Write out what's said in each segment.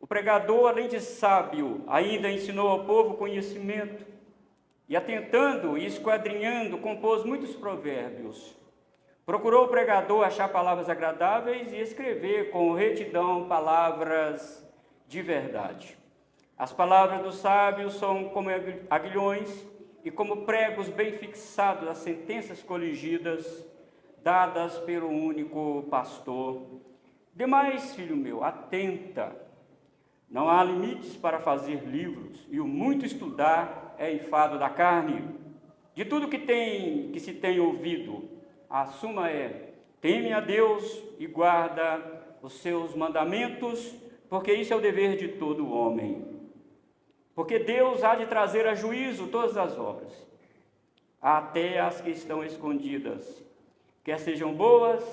O pregador, além de sábio, ainda ensinou ao povo conhecimento, e atentando e esquadrinhando, compôs muitos provérbios. Procurou o pregador achar palavras agradáveis e escrever com retidão palavras de verdade. As palavras dos sábios são como aguilhões e como pregos bem fixados às sentenças coligidas, dadas pelo único pastor. Demais, filho meu, atenta. Não há limites para fazer livros, e o muito estudar é enfado da carne. De tudo que se tem ouvido, a suma é: teme a Deus e guarda os seus mandamentos, porque isso é o dever de todo homem. Porque Deus há de trazer a juízo todas as obras, até as que estão escondidas, quer sejam boas,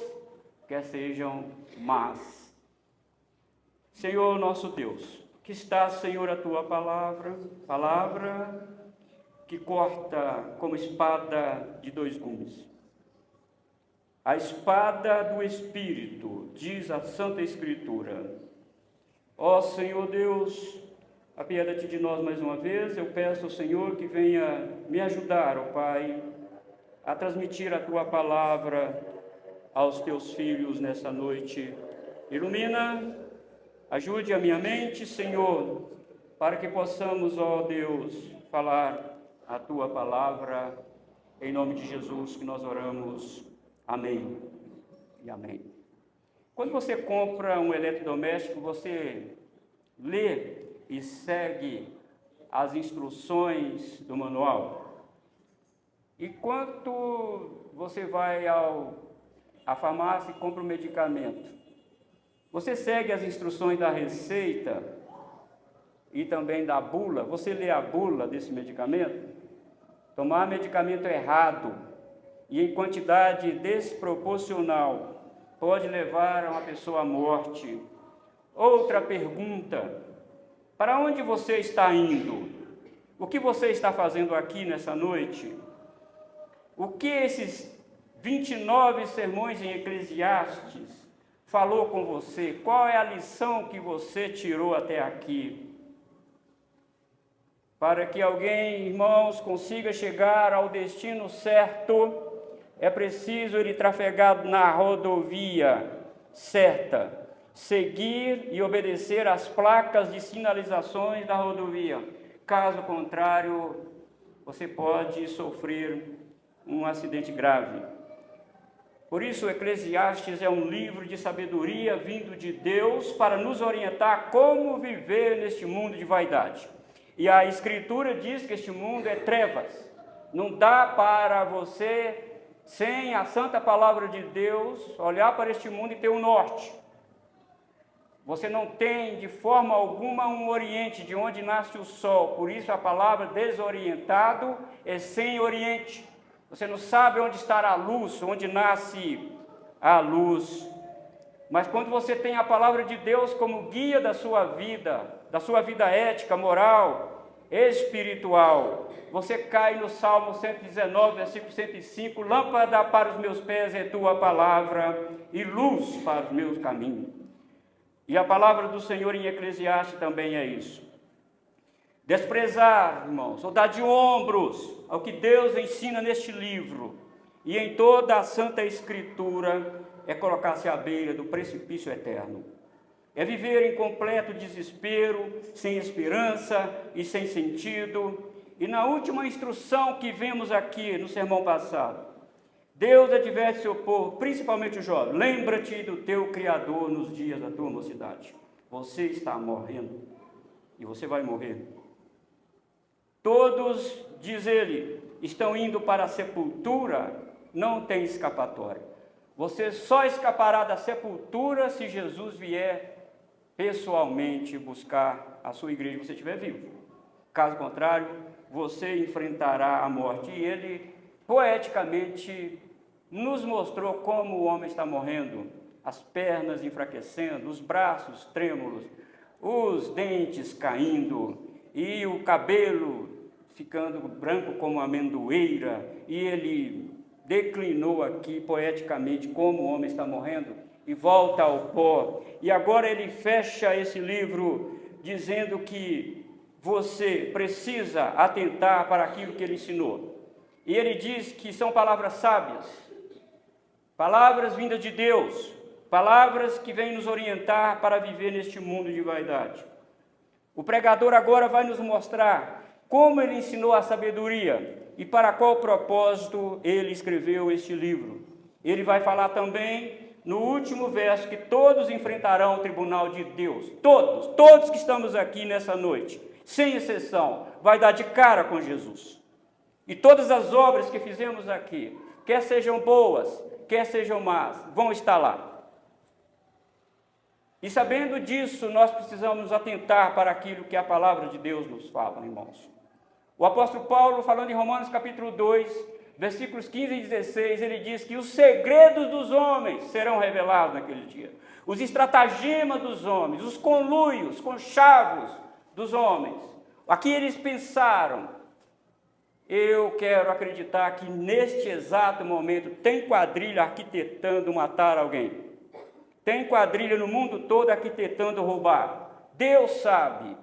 quer sejam más. Senhor nosso Deus, que está, Senhor, a tua palavra que corta como espada de dois gumes. A espada do Espírito, diz a Santa Escritura. Ó Senhor Deus, apieda-te de nós mais uma vez. Eu peço ao Senhor que venha me ajudar, ó Pai, a transmitir a tua palavra aos teus filhos nessa noite. Ilumina, ajude a minha mente, Senhor, para que possamos, ó Deus, falar a tua palavra. Em nome de Jesus que nós oramos. Amém e amém. Quando você compra um eletrodoméstico, você lê e segue as instruções do manual. E quando você vai à farmácia e compra um medicamento, você segue as instruções da receita e também da bula? Você lê a bula desse medicamento? Tomar medicamento errado e em quantidade desproporcional pode levar a uma pessoa à morte. Outra pergunta: para onde você está indo? O que você está fazendo aqui nessa noite? O que esses 29 sermões em Eclesiastes falou com você? Qual é a lição que você tirou até aqui? Para que alguém, irmãos, consiga chegar ao destino certo, é preciso ele trafegar na rodovia certa, seguir e obedecer às placas de sinalizações da rodovia. Caso contrário, você pode sofrer um acidente grave. Por isso, o Eclesiastes é um livro de sabedoria vindo de Deus para nos orientar como viver neste mundo de vaidade. E a Escritura diz que este mundo é trevas. Não dá para você, sem a santa palavra de Deus, olhar para este mundo e ter um norte. Você não tem de forma alguma um oriente de onde nasce o sol. Por isso a palavra desorientado é sem oriente. Você não sabe onde está a luz, onde nasce a luz. Mas quando você tem a palavra de Deus como guia da sua vida ética, moral, espiritual, você cai no Salmo 119, versículo 105, lâmpada para os meus pés é tua palavra e luz para os meus caminhos. E a palavra do Senhor em Eclesiastes também é isso. Desprezar, irmãos, ou dar de ombros ao que Deus ensina neste livro e em toda a Santa Escritura é colocar-se à beira do precipício eterno. É viver em completo desespero, sem esperança e sem sentido. E na última instrução que vemos aqui no sermão passado, Deus adverte seu povo, principalmente o jovem: lembra-te do teu Criador nos dias da tua mocidade. Você está morrendo e você vai morrer. Todos, diz ele, estão indo para a sepultura, não tem escapatória. Você só escapará da sepultura se Jesus vier pessoalmente buscar a sua igreja se você estiver vivo. Caso contrário, você enfrentará a morte. E ele, poeticamente, nos mostrou como o homem está morrendo: as pernas enfraquecendo, os braços trêmulos, os dentes caindo e o cabelo ficando branco como amendoeira. E ele declinou aqui poeticamente como o homem está morrendo. e volta ao pó. E agora ele fecha esse livro dizendo que você precisa atentar para aquilo que ele ensinou. E ele diz que são palavras sábias, palavras vindas de Deus, palavras que vêm nos orientar para viver neste mundo de vaidade. O pregador agora vai nos mostrar como ele ensinou a sabedoria e para qual propósito ele escreveu este livro. Ele vai falar também no último verso que todos enfrentarão o tribunal de Deus. Todos que estamos aqui nessa noite, sem exceção, vai dar de cara com Jesus. E todas as obras que fizemos aqui, quer sejam boas, quer sejam más, vão estar lá. E sabendo disso, nós precisamos atentar para aquilo que a palavra de Deus nos fala, irmãos. O apóstolo Paulo, falando em Romanos capítulo 2, versículos 15 e 16, ele diz que os segredos dos homens serão revelados naquele dia. Os estratagemas dos homens, os conluios, conchavos dos homens. Aqui eles pensaram. Eu quero acreditar que neste exato momento tem quadrilha arquitetando matar alguém. Tem quadrilha no mundo todo arquitetando roubar. Deus sabe.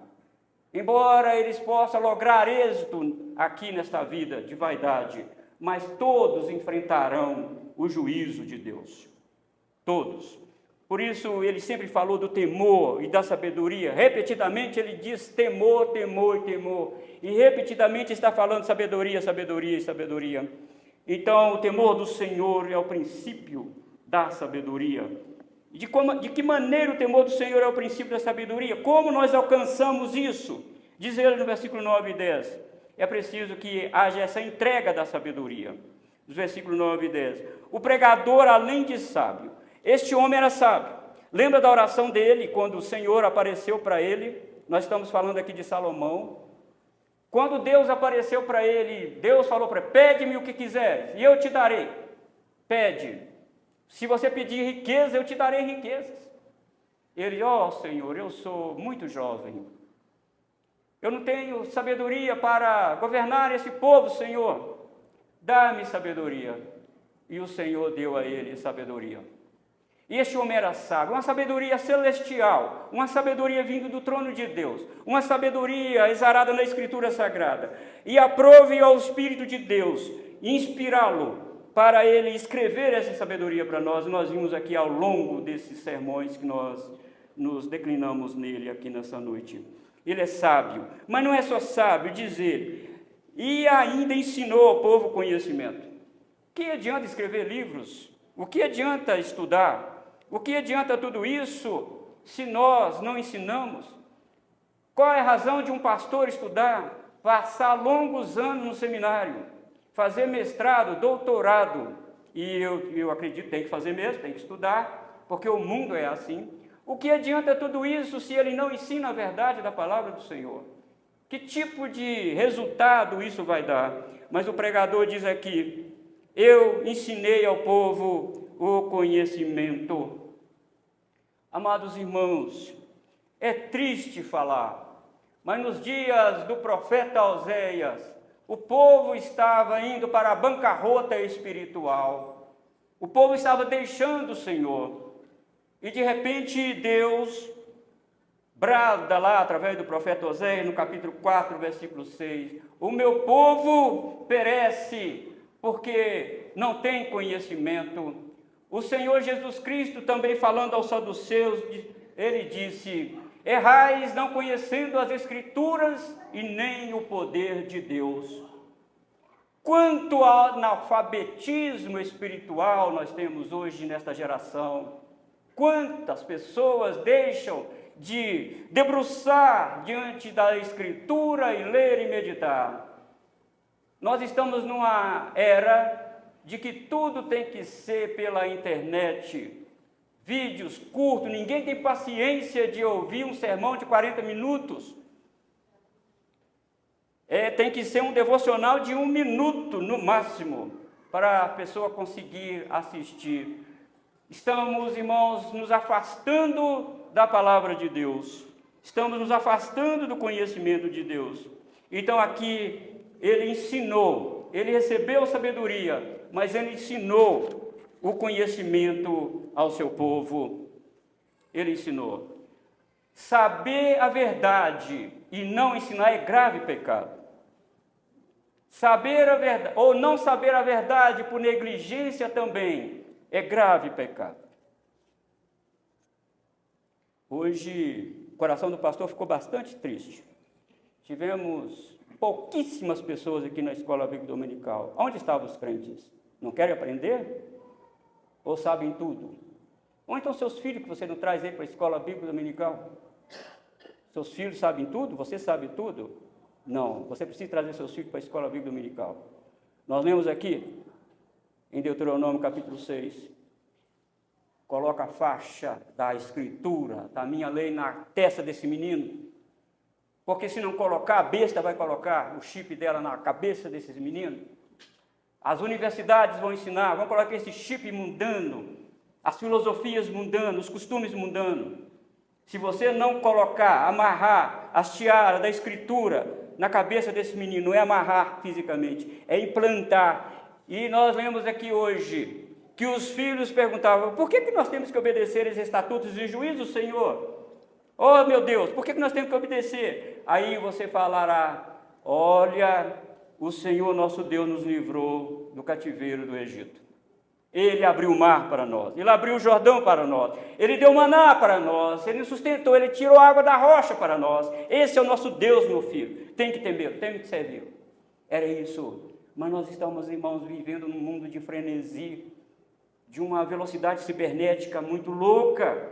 Embora eles possam lograr êxito aqui nesta vida de vaidade, mas todos enfrentarão o juízo de Deus. Todos. Por isso ele sempre falou do temor e da sabedoria. Repetidamente ele diz temor, temor e temor. E repetidamente está falando sabedoria, sabedoria e sabedoria. Então o temor do Senhor é o princípio da sabedoria. De que maneira o temor do Senhor é o princípio da sabedoria? Como nós alcançamos isso? Diz ele no versículo 9 e 10. É preciso que haja essa entrega da sabedoria. Os versículos 9 e 10. O pregador, além de sábio, este homem era sábio. Lembra da oração dele, quando o Senhor apareceu para ele? Nós estamos falando aqui de Salomão. Quando Deus apareceu para ele, Deus falou para ele, pede-me o que quiseres, e eu te darei. Pede. Se você pedir riqueza, eu te darei riquezas. Ele, Senhor, eu sou muito jovem. Eu não tenho sabedoria para governar esse povo, Senhor. Dá-me sabedoria. E o Senhor deu a ele sabedoria. E este homem era sábio, uma sabedoria celestial, uma sabedoria vinda do trono de Deus, uma sabedoria exarada na Escritura Sagrada. E aprove ao Espírito de Deus inspirá-lo para ele escrever essa sabedoria para nós. Nós vimos aqui ao longo desses sermões que nós nos declinamos nele aqui nessa noite. Ele é sábio, mas não é só sábio dizer, e ainda ensinou ao povo conhecimento. O que adianta escrever livros? O que adianta estudar? O que adianta tudo isso se nós não ensinamos? Qual é a razão de um pastor estudar, passar longos anos no seminário, fazer mestrado, doutorado, e eu acredito que tem que fazer mesmo, tem que estudar, porque o mundo é assim. O que adianta tudo isso se ele não ensina a verdade da palavra do Senhor? Que tipo de resultado isso vai dar? Mas o pregador diz aqui, eu ensinei ao povo o conhecimento. Amados irmãos, é triste falar, mas nos dias do profeta Oséias, o povo estava indo para a bancarrota espiritual. O povo estava deixando o Senhor. E de repente Deus brada lá através do profeta Oséias, no capítulo 4, versículo 6. O meu povo perece porque não tem conhecimento. O Senhor Jesus Cristo também falando aos saduceus, ele disse, errais não conhecendo as Escrituras e nem o poder de Deus. Quanto ao analfabetismo espiritual nós temos hoje nesta geração, quantas pessoas deixam de debruçar diante da Escritura e ler e meditar. Nós estamos numa era de que tudo tem que ser pela internet, vídeos curtos, ninguém tem paciência de ouvir um sermão de 40 minutos. Tem que ser um devocional de 1 minuto, no máximo, para a pessoa conseguir assistir. Estamos, irmãos, nos afastando da palavra de Deus. Estamos nos afastando do conhecimento de Deus. Então aqui ele ensinou, ele recebeu sabedoria, mas ele ensinou o conhecimento ao seu povo. Ele ensinou: saber a verdade e não ensinar é grave pecado. Saber a verdade, ou não saber a verdade por negligência também, é grave pecado. Hoje, o coração do pastor ficou bastante triste. Tivemos pouquíssimas pessoas aqui na escola bíblica dominical. Onde estavam os crentes? Não querem aprender? Ou sabem tudo? Ou então seus filhos, que você não traz aí para a escola bíblica dominical? Seus filhos sabem tudo? Você sabe tudo? Não, você precisa trazer seus filhos para a escola bíblica dominical. Nós lemos aqui, em Deuteronômio capítulo 6, coloca a faixa da escritura, da minha lei na testa desse menino, porque se não colocar, a besta vai colocar o chip dela na cabeça desses meninos. As universidades vão ensinar, vão colocar esse chip mundano, as filosofias mundano, os costumes mundanos. Se você não colocar, amarrar as tiaras da escritura na cabeça desse menino, não é amarrar fisicamente, é implantar. E nós lemos aqui hoje que os filhos perguntavam: por que nós temos que obedecer esses estatutos e juízos, Senhor? Oh, meu Deus, por que nós temos que obedecer? Aí você falará: olha, o Senhor nosso Deus nos livrou do cativeiro do Egito. Ele abriu o mar para nós, Ele abriu o Jordão para nós, Ele deu maná para nós, Ele nos sustentou, Ele tirou a água da rocha para nós. Esse é o nosso Deus, meu filho. Tem que temer, tem que servir. Era isso. Mas nós estamos, irmãos, vivendo num mundo de frenesi, de uma velocidade cibernética muito louca.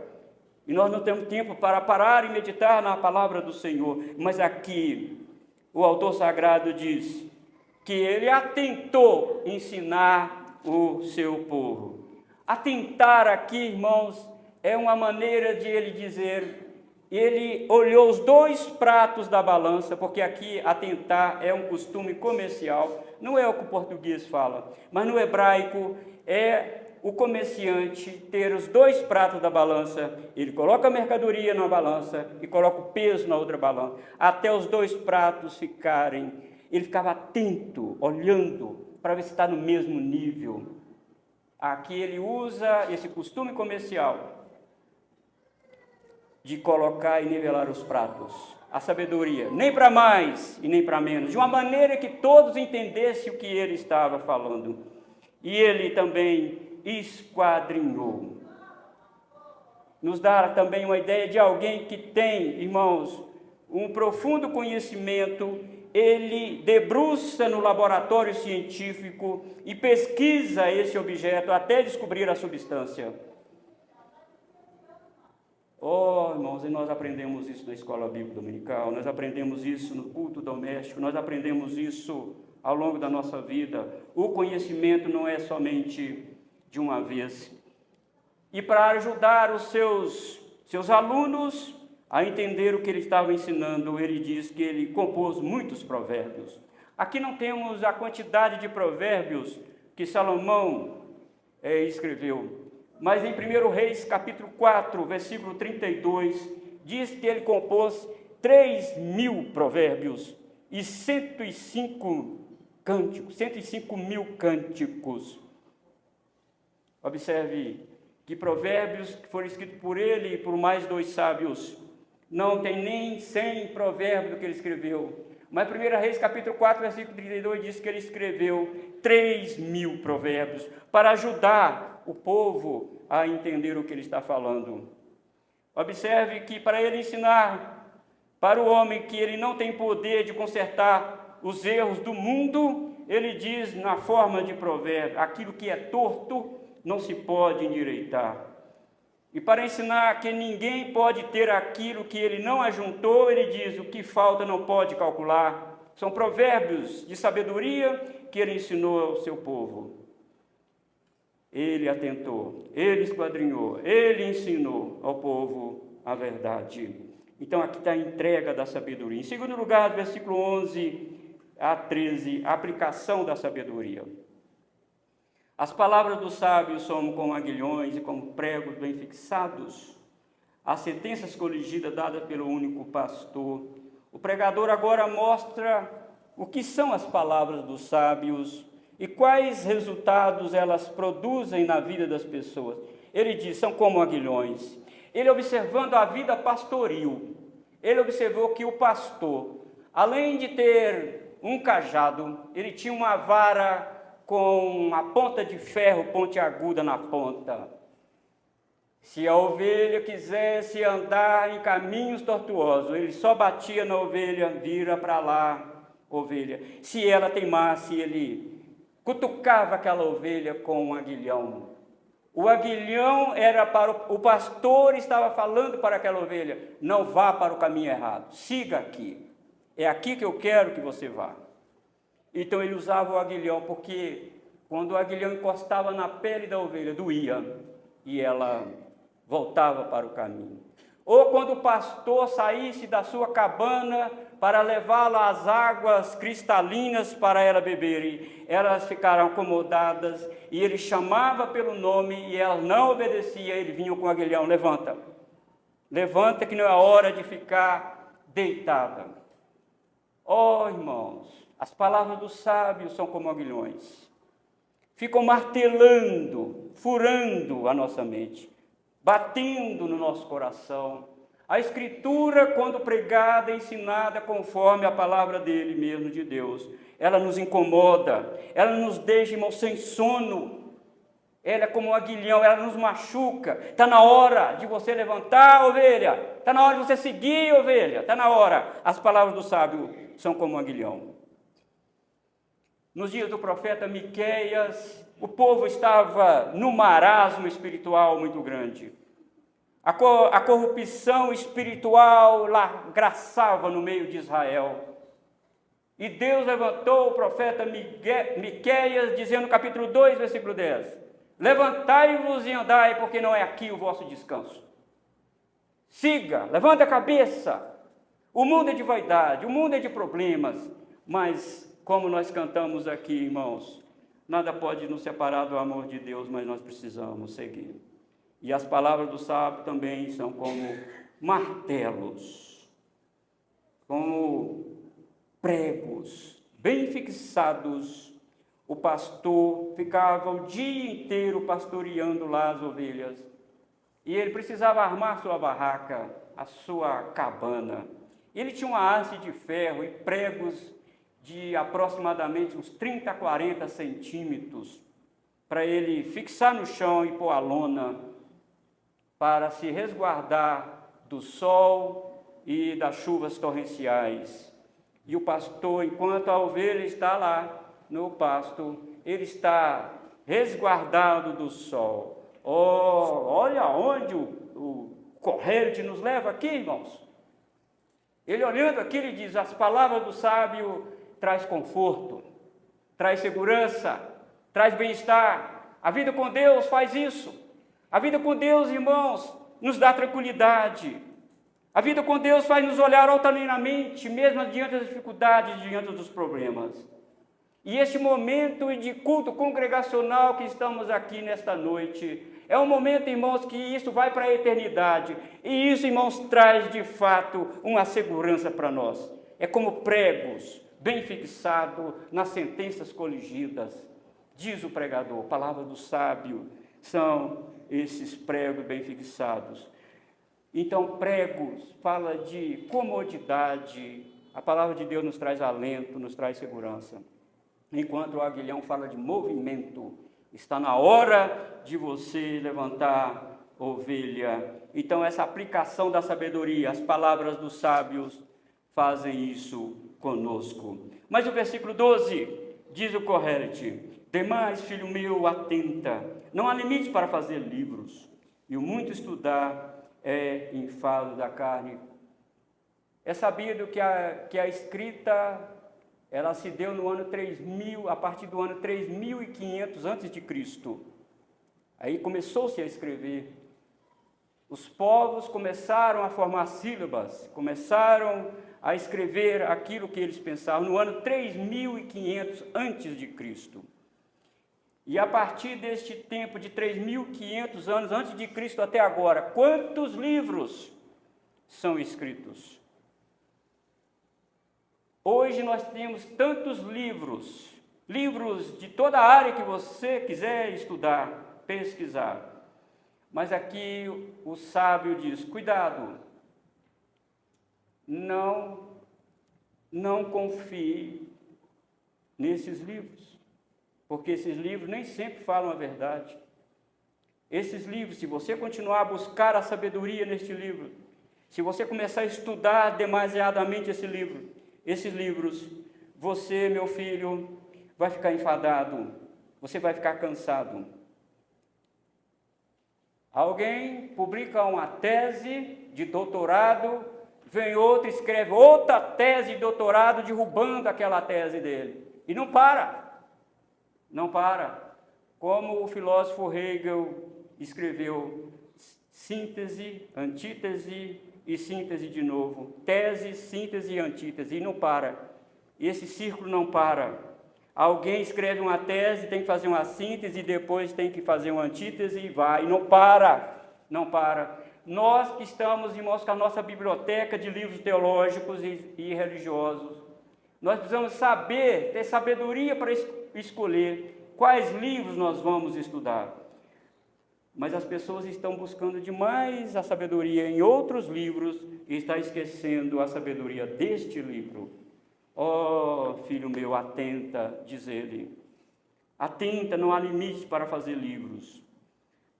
E nós não temos tempo para parar e meditar na palavra do Senhor. Mas aqui, o autor sagrado diz que ele atentou ensinar o seu povo. Atentar aqui, irmãos, é uma maneira de ele dizer, ele olhou os dois pratos da balança, porque aqui atentar é um costume comercial, não é o que o português fala, mas no hebraico é o comerciante ter os dois pratos da balança. Ele coloca a mercadoria na balança e coloca o peso na outra balança, até os dois pratos ficarem. Ele ficava atento, olhando para ver se está no mesmo nível. Aqui ele usa esse costume comercial de colocar e nivelar os pratos. A sabedoria, nem para mais e nem para menos, de uma maneira que todos entendessem o que ele estava falando. E ele também esquadrinhou. Nos dá também uma ideia de alguém que tem, irmãos, um profundo conhecimento. Ele debruça no laboratório científico e pesquisa esse objeto até descobrir a substância. Oh, irmãos, e nós aprendemos isso na escola bíblica dominical, nós aprendemos isso no culto doméstico, nós aprendemos isso ao longo da nossa vida. O conhecimento não é somente de uma vez. E para ajudar os seus alunos a entender o que ele estava ensinando, ele diz que ele compôs muitos provérbios. Aqui não temos a quantidade de provérbios que Salomão escreveu, mas em 1 Reis, capítulo 4, versículo 32, diz que ele compôs 3.000 provérbios e 105 cânticos, 105.000 cânticos. Observe que provérbios que foram escritos por ele e por mais 2 sábios, não tem nem 100 provérbios que ele escreveu. Mas 1 Reis, capítulo 4, versículo 32, diz que ele escreveu 3.000 provérbios para ajudar o povo a entender o que ele está falando. Observe que para ele ensinar para o homem que ele não tem poder de consertar os erros do mundo, ele diz na forma de provérbio: aquilo que é torto não se pode endireitar. E para ensinar que ninguém pode ter aquilo que ele não ajuntou, ele diz: o que falta não pode calcular. São provérbios de sabedoria que ele ensinou ao seu povo. Ele atentou, ele esquadrinhou, ele ensinou ao povo a verdade. Então aqui está a entrega da sabedoria. Em segundo lugar, versículo 11 a 13, a aplicação da sabedoria. As palavras dos sábios são como aguilhões e como pregos bem fixados. As sentenças coligidas dadas pelo único pastor. O pregador agora mostra o que são as palavras dos sábios E quais resultados elas produzem na vida das pessoas? Ele diz, são como aguilhões. Ele observando a vida pastoril, ele observou que o pastor, além de ter um cajado, ele tinha uma vara com uma ponta de ferro pontiaguda na ponta. Se a ovelha quisesse andar em caminhos tortuosos, ele só batia na ovelha, vira para lá, ovelha. Se ela teimasse, ele cutucava aquela ovelha com um aguilhão. O aguilhão era para o pastor estava falando para aquela ovelha, não vá para o caminho errado, siga aqui. É aqui que eu quero que você vá. Então ele usava o aguilhão, porque quando o aguilhão encostava na pele da ovelha, doía, e ela voltava para o caminho. Ou quando o pastor saísse da sua cabana para levá-la às águas cristalinas para ela beber, elas ficaram acomodadas, e ele chamava pelo nome, e elas não obedeciam, ele vinha com o aguilhão, levanta, levanta que não é hora de ficar deitada. Oh, irmãos, as palavras dos sábios são como aguilhões, ficam martelando, furando a nossa mente, batendo no nosso coração. A Escritura, quando pregada, ensinada conforme a palavra dele mesmo, de Deus, ela nos incomoda, ela nos deixa, irmão, sem sono. Ela é como um aguilhão, ela nos machuca. Está na hora de você levantar, ovelha. Está na hora de você seguir, ovelha. Está na hora. As palavras do sábio são como um aguilhão. Nos dias do profeta Miqueias, o povo estava num marasmo espiritual muito grande. A corrupção espiritual graçava no meio de Israel. E Deus levantou o profeta Miqueias, dizendo no capítulo 2, versículo 10, levantai-vos e andai, porque não é aqui o vosso descanso. Siga, levanta a cabeça. O mundo é de vaidade, o mundo é de problemas, mas como nós cantamos aqui, irmãos, nada pode nos separar do amor de Deus, mas nós precisamos seguir. E as palavras do sábio também são como martelos, como pregos, bem fixados. O pastor ficava o dia inteiro pastoreando lá as ovelhas, e ele precisava armar sua barraca, a sua cabana. Ele tinha uma haste de ferro e pregos de aproximadamente uns 30 a 40 centímetros, para ele fixar no chão e pôr a lona, para se resguardar do sol e das chuvas torrenciais. E o pastor, enquanto a ovelha está lá no pasto, ele está resguardado do sol. Oh, olha onde o Corrélio nos leva aqui, irmãos. Ele olhando aqui, ele diz, as palavras do sábio traz conforto, traz segurança, traz bem-estar. A vida com Deus faz isso. A vida com Deus, irmãos, nos dá tranquilidade. A vida com Deus faz nos olhar altaneiramente, mesmo diante das dificuldades, diante dos problemas. E este momento de culto congregacional que estamos aqui nesta noite, é um momento, irmãos, que isso vai para a eternidade. E isso, irmãos, traz de fato uma segurança para nós. É como pregos, bem fixado nas sentenças coligidas. Diz o pregador, palavra do sábio, são esses pregos bem fixados. Então, pregos fala de comodidade, a palavra de Deus nos traz alento, nos traz segurança. Enquanto o aguilhão fala de movimento, está na hora de você levantar, ovelha. Então, essa aplicação da sabedoria, as palavras dos sábios fazem isso conosco. Mas o versículo 12, diz o Corrélio, demais, filho meu, atenta, não há limite para fazer livros, e o muito estudar é enfado da carne. É sabido que a escrita, ela se deu no ano 3000, a partir do ano 3500 a.C. Aí começou-se a escrever. Os povos começaram a formar sílabas, começaram a escrever aquilo que eles pensavam no ano 3500 a.C. E a partir deste tempo de 3.500 anos antes de Cristo até agora, quantos livros são escritos? Hoje nós temos tantos livros livros de toda a área que você quiser estudar, pesquisar. Mas aqui o sábio diz, cuidado, não confie nesses livros, porque esses livros nem sempre falam a verdade. Esses livros, se você continuar a buscar a sabedoria neste livro, se você começar a estudar demasiadamente esses livros, você, meu filho, vai ficar enfadado, você vai ficar cansado. Alguém publica uma tese de doutorado, vem outro, escreve outra tese de doutorado, derrubando aquela tese dele. E não para. Como o filósofo Hegel escreveu, síntese, antítese e síntese de novo. Tese, síntese e antítese, e não para. Esse círculo não para. Alguém escreve uma tese, tem que fazer uma síntese, depois tem que fazer uma antítese e vai. E não para. Nós que estamos, irmãos, com a nossa biblioteca de livros teológicos e religiosos, nós precisamos saber, ter sabedoria para escolher quais livros nós vamos estudar. Mas as pessoas estão buscando demais a sabedoria em outros livros e estão esquecendo a sabedoria deste livro. Oh, filho meu, atenta, diz ele. Atenta, não há limite para fazer livros.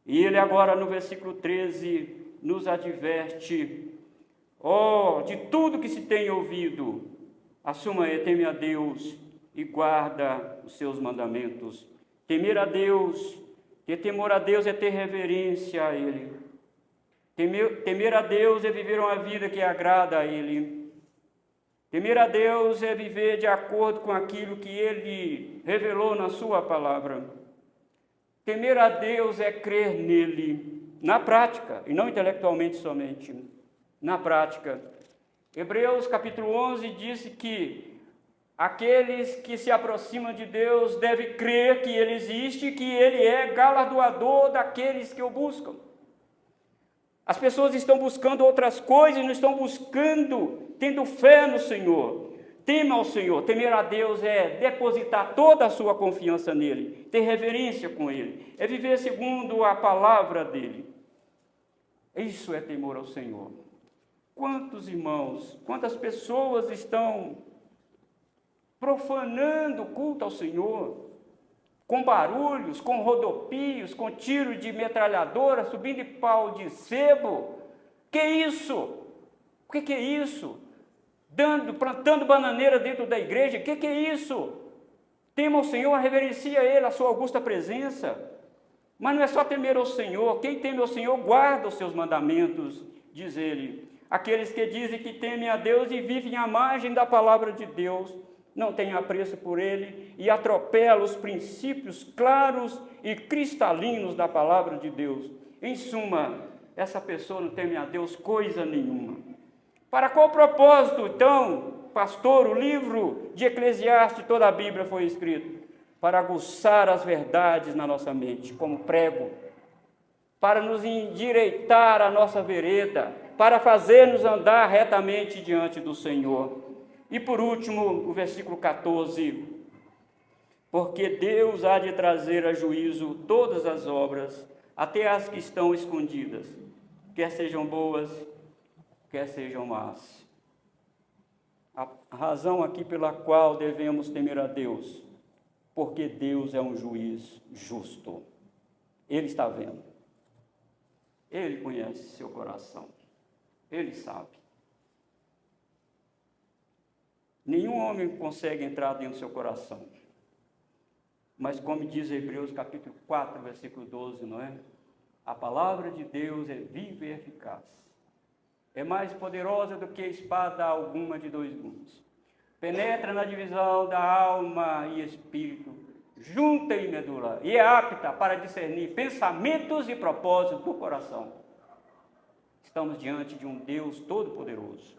E ele agora no versículo 13 nos adverte, de tudo que se tem ouvido, assuma e teme a Deus e guarda os seus mandamentos. Temer a Deus, ter temor a Deus é ter reverência a Ele. Temer a Deus é viver uma vida que agrada a Ele. Temer a Deus é viver de acordo com aquilo que Ele revelou na sua palavra. Temer a Deus é crer nele, na prática, e não intelectualmente somente, na prática. Hebreus capítulo 11 diz que aqueles que se aproximam de Deus devem crer que Ele existe e que Ele é galardoador daqueles que o buscam. As pessoas estão buscando outras coisas e não estão buscando, tendo fé no Senhor. Tema ao Senhor, temer a Deus é depositar toda a sua confiança nele, ter reverência com ele, é viver segundo a palavra dele. Isso é temor ao Senhor. Quantos irmãos, quantas pessoas estão profanando o culto ao Senhor, com barulhos, com rodopios, com tiro de metralhadora, subindo de pau de sebo? Que isso? O que é isso? Plantando bananeira dentro da igreja, que é isso? Tema ao Senhor, reverencia Ele, a sua augusta presença. Mas não é só temer ao Senhor, quem teme ao Senhor guarda os seus mandamentos, diz ele. Aqueles que dizem que temem a Deus e vivem à margem da palavra de Deus, não têm apreço por Ele e atropelam os princípios claros e cristalinos da palavra de Deus. Em suma, essa pessoa não teme a Deus coisa nenhuma. Para qual propósito, então, pastor, o livro de Eclesiastes, toda a Bíblia foi escrito? Para aguçar as verdades na nossa mente, como prego, para nos endireitar a nossa vereda, para fazer-nos andar retamente diante do Senhor. E por último, o versículo 14, porque Deus há de trazer a juízo todas as obras, até as que estão escondidas, quer sejam boas, quer sejam más. A razão aqui pela qual devemos temer a Deus, porque Deus é um juiz justo. Ele está vendo. Ele conhece seu coração. Ele sabe. Nenhum homem consegue entrar dentro do seu coração. Mas como diz Hebreus capítulo 4, versículo 12, não é? A palavra de Deus é viva e eficaz. É mais poderosa do que espada alguma de dois gumes. Penetra na divisão da alma e espírito, junta e medula, e é apta para discernir pensamentos e propósitos do coração. Estamos diante de um Deus todo-poderoso.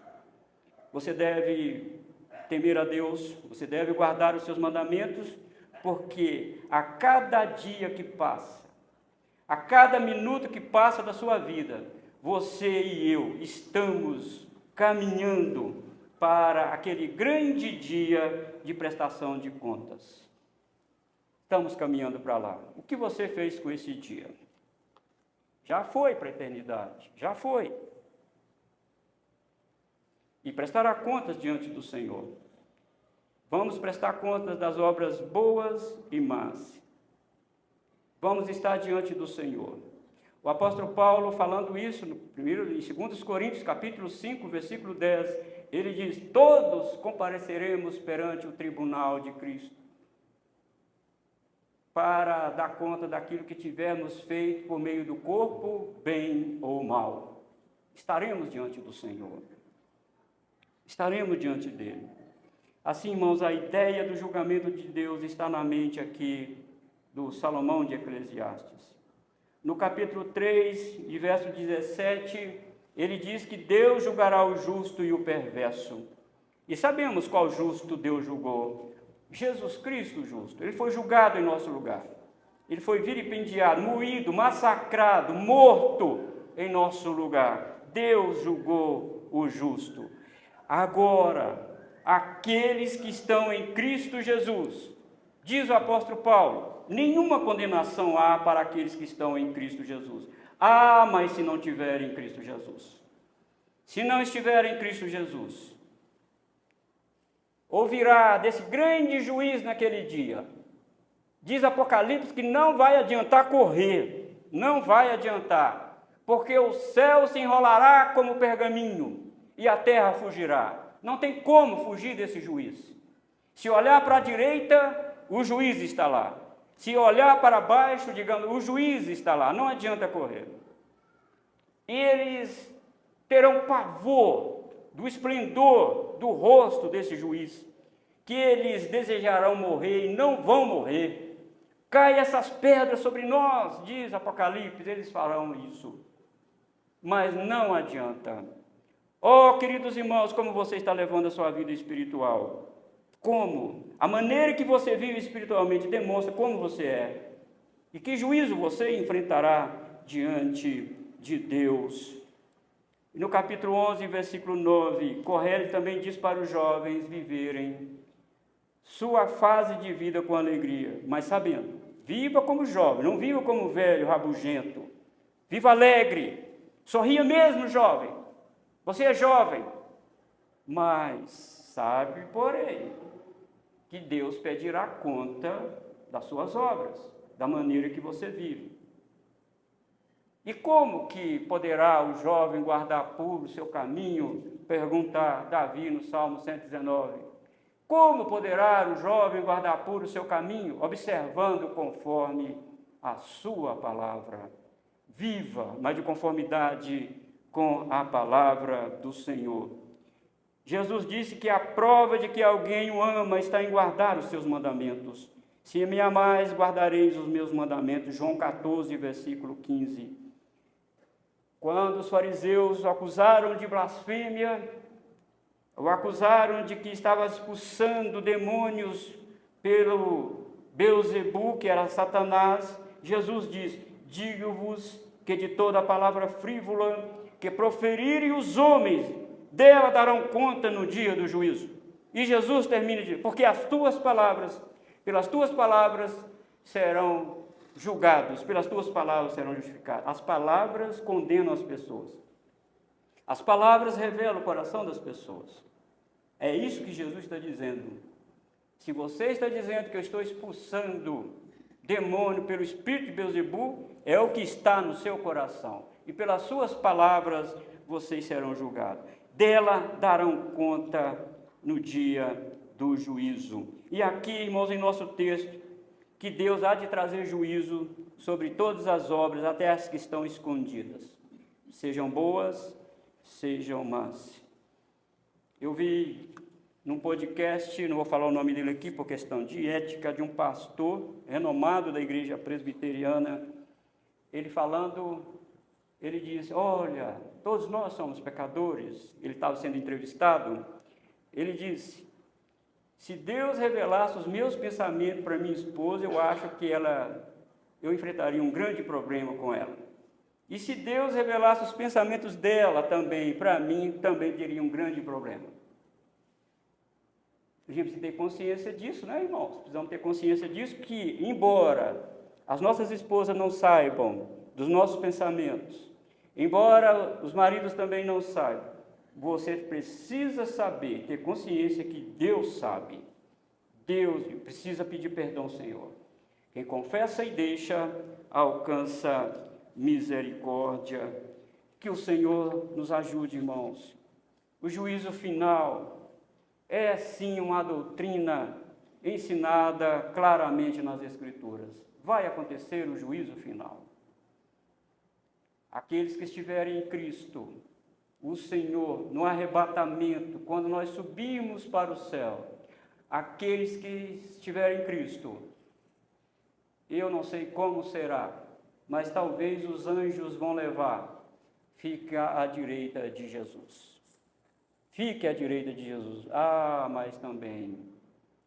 Você deve temer a Deus, você deve guardar os seus mandamentos, porque a cada dia que passa, a cada minuto que passa da sua vida, você e eu estamos caminhando para aquele grande dia de prestação de contas. estamos caminhando para lá. O que você fez com esse dia? Já foi para a eternidade, já foi. E prestará contas diante do Senhor. Vamos prestar contas das obras boas e más. Vamos estar diante do Senhor. O apóstolo Paulo, falando isso em 2 Coríntios, capítulo 5, versículo 10, ele diz: todos compareceremos perante o tribunal de Cristo, para dar conta daquilo que tivermos feito por meio do corpo, bem ou mal. Estaremos diante do Senhor. Estaremos diante dele. Assim, irmãos, a ideia do julgamento de Deus está na mente aqui do Salomão de Eclesiastes. No capítulo 3, de verso 17, ele diz que Deus julgará o justo e o perverso. E sabemos qual justo Deus julgou. Jesus Cristo justo. Ele foi julgado em nosso lugar. Ele foi vilipendiado, moído, massacrado, morto em nosso lugar. Deus julgou o justo. Agora, aqueles que estão em Cristo Jesus, diz o apóstolo Paulo, nenhuma condenação há para aqueles que estão em Cristo Jesus. Ah, mas se não tiverem em Cristo Jesus. Se não estiverem em Cristo Jesus, ouvirá desse grande juiz naquele dia. Diz Apocalipse que não vai adiantar correr, não vai adiantar, porque o céu se enrolará como pergaminho e a terra fugirá. Não tem como fugir desse juiz. Se olhar para a direita, o juiz está lá. Se olhar para baixo, digamos, o juiz está lá. Não adianta correr. E eles terão pavor do esplendor do rosto desse juiz, que eles desejarão morrer e não vão morrer. Cai essas pedras sobre nós, diz Apocalipse, eles farão isso. Mas não adianta. Oh, queridos irmãos, como você está levando a sua vida espiritual? Como? A maneira que você vive espiritualmente demonstra como você é. E que juízo você enfrentará diante de Deus. E no capítulo 11, versículo 9, Correio também diz para os jovens viverem sua fase de vida com alegria, mas sabendo, viva como jovem, não viva como velho rabugento. Viva alegre, sorria mesmo, jovem. Você é jovem, mas sabe, porém, que Deus pedirá conta das suas obras, da maneira que você vive. E como que poderá o jovem guardar puro o seu caminho? Pergunta Davi no Salmo 119. Como poderá o jovem guardar puro o seu caminho? Observando conforme a sua palavra. Viva, mas de conformidade com a palavra do Senhor. Jesus disse que a prova de que alguém o ama está em guardar os seus mandamentos. Se me amais, guardareis os meus mandamentos. João 14, versículo 15. Quando os fariseus o acusaram de blasfêmia, o acusaram de que estava expulsando demônios pelo Beelzebu, que era Satanás, Jesus diz: digo-vos que de toda a palavra frívola que proferirem os homens, dela darão conta no dia do juízo. E Jesus termina dizendo: porque as tuas palavras, pelas tuas palavras serão julgados, pelas tuas palavras serão justificados. As palavras condenam as pessoas. As palavras revelam o coração das pessoas. É isso que Jesus está dizendo. Se você está dizendo que eu estou expulsando demônio pelo espírito de Beelzebu, é o que está no seu coração. E pelas suas palavras vocês serão julgados. Dela darão conta no dia do juízo. E aqui, irmãos, em nosso texto, que Deus há de trazer juízo sobre todas as obras, até as que estão escondidas. Sejam boas, sejam más. Eu vi num podcast, não vou falar o nome dele aqui por questão de ética, de um pastor renomado da igreja presbiteriana, ele falando, ele diz: olha, todos nós somos pecadores. Ele estava sendo entrevistado, ele disse: se Deus revelasse os meus pensamentos para minha esposa, eu acho que eu enfrentaria um grande problema com ela. E se Deus revelasse os pensamentos dela também, para mim, também teria um grande problema. A gente precisa ter consciência disso, né, irmãos? Precisamos ter consciência disso, que, embora as nossas esposas não saibam dos nossos pensamentos, embora os maridos também não saibam, você precisa saber, ter consciência que Deus sabe. Deus precisa pedir perdão ao Senhor. Quem confessa e deixa, alcança misericórdia. Que o Senhor nos ajude, irmãos. O juízo final é sim uma doutrina ensinada claramente nas Escrituras. Vai acontecer o juízo final. Aqueles que estiverem em Cristo, o Senhor, no arrebatamento, quando nós subirmos para o céu, aqueles que estiverem em Cristo, eu não sei como será, mas talvez os anjos vão levar, fica à direita de Jesus. Fique à direita de Jesus. Mas também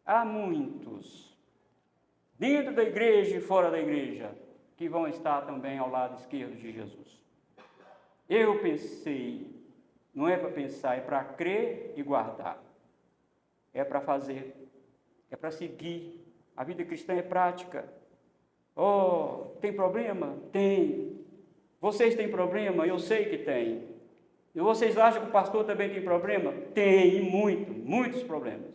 há muitos, dentro da igreja e fora da igreja, que vão estar também ao lado esquerdo de Jesus. Eu pensei, não é para pensar, é para crer e guardar. É para fazer, é para seguir. A vida cristã é prática. Tem problema? Tem. Vocês têm problema? Eu sei que tem. E vocês acham que o pastor também tem problema? Tem, muitos problemas.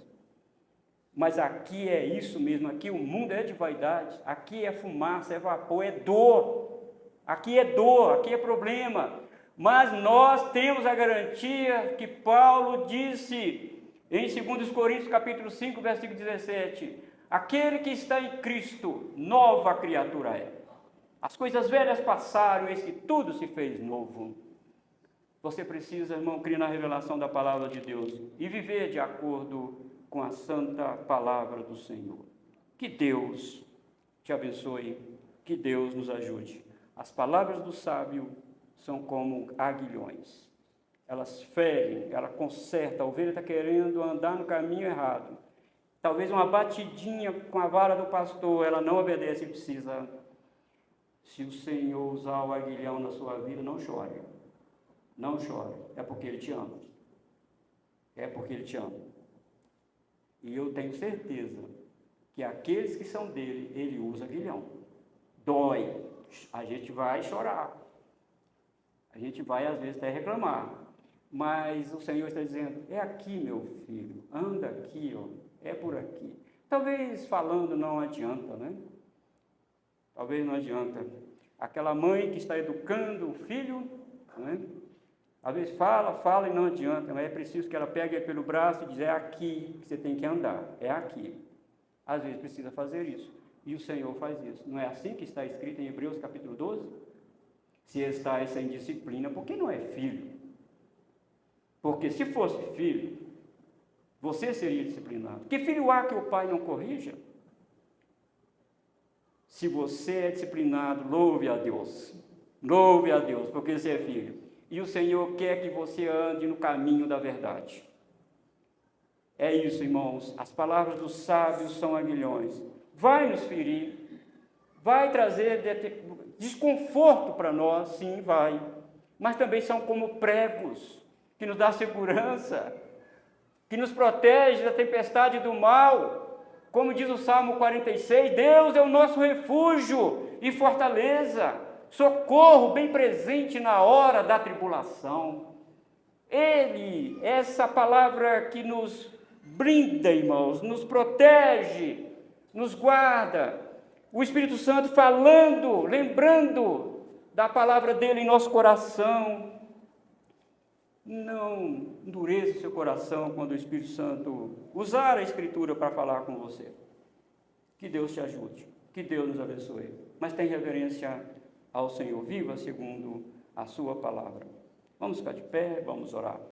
Mas aqui é isso mesmo, aqui o mundo é de vaidade, aqui é fumaça, é vapor, é dor. Aqui é dor, aqui é problema. Mas nós temos a garantia que Paulo disse em 2 Coríntios capítulo 5, versículo 17, aquele que está em Cristo, nova criatura é. As coisas velhas passaram, eis que tudo se fez novo. Você precisa, irmão, crer na revelação da palavra de Deus e viver de acordo com a santa palavra do Senhor. Que Deus te abençoe, que Deus nos ajude. As palavras do sábio são como aguilhões. Elas ferem, ela conserta. A ovelha está querendo andar no caminho errado. Talvez uma batidinha com a vara do pastor, ela não obedece e precisa. Se o Senhor usar o aguilhão na sua vida, não chore. Não chore, é porque Ele te ama. É porque Ele te ama. E eu tenho certeza que aqueles que são dele, Ele usa aguilhão. Dói, a gente vai chorar. A gente vai, às vezes, até reclamar. Mas o Senhor está dizendo, é aqui, meu filho, anda aqui, é por aqui. Talvez falando não adianta, né? Talvez não adianta. Aquela mãe que está educando o filho, né? Às vezes fala e não adianta, mas é preciso que ela pegue ele pelo braço e diz, é aqui que você tem que andar, é aqui. Às vezes precisa fazer isso, e o Senhor faz isso. Não é assim que está escrito em Hebreus capítulo 12? Se está essa indisciplina, por que não é filho? Porque se fosse filho, você seria disciplinado. Que filho há que o pai não corrija? Se você é disciplinado, louve a Deus, porque você é filho. E o Senhor quer que você ande no caminho da verdade. É isso, irmãos. As palavras dos sábios são aguilhões. Vai nos ferir, vai trazer desconforto para nós, sim, vai. Mas também são como pregos, que nos dá segurança, que nos protege da tempestade e do mal. Como diz o Salmo 46, Deus é o nosso refúgio e fortaleza, socorro bem presente na hora da tribulação. Ele, essa palavra que nos brinda, irmãos, nos protege, nos guarda. O Espírito Santo falando, lembrando da palavra dele em nosso coração. Não endureça o seu coração quando o Espírito Santo usar a Escritura para falar com você. Que Deus te ajude, que Deus nos abençoe. Mas tenha reverência ao Senhor, viva segundo a sua palavra. Vamos ficar de pé, vamos orar.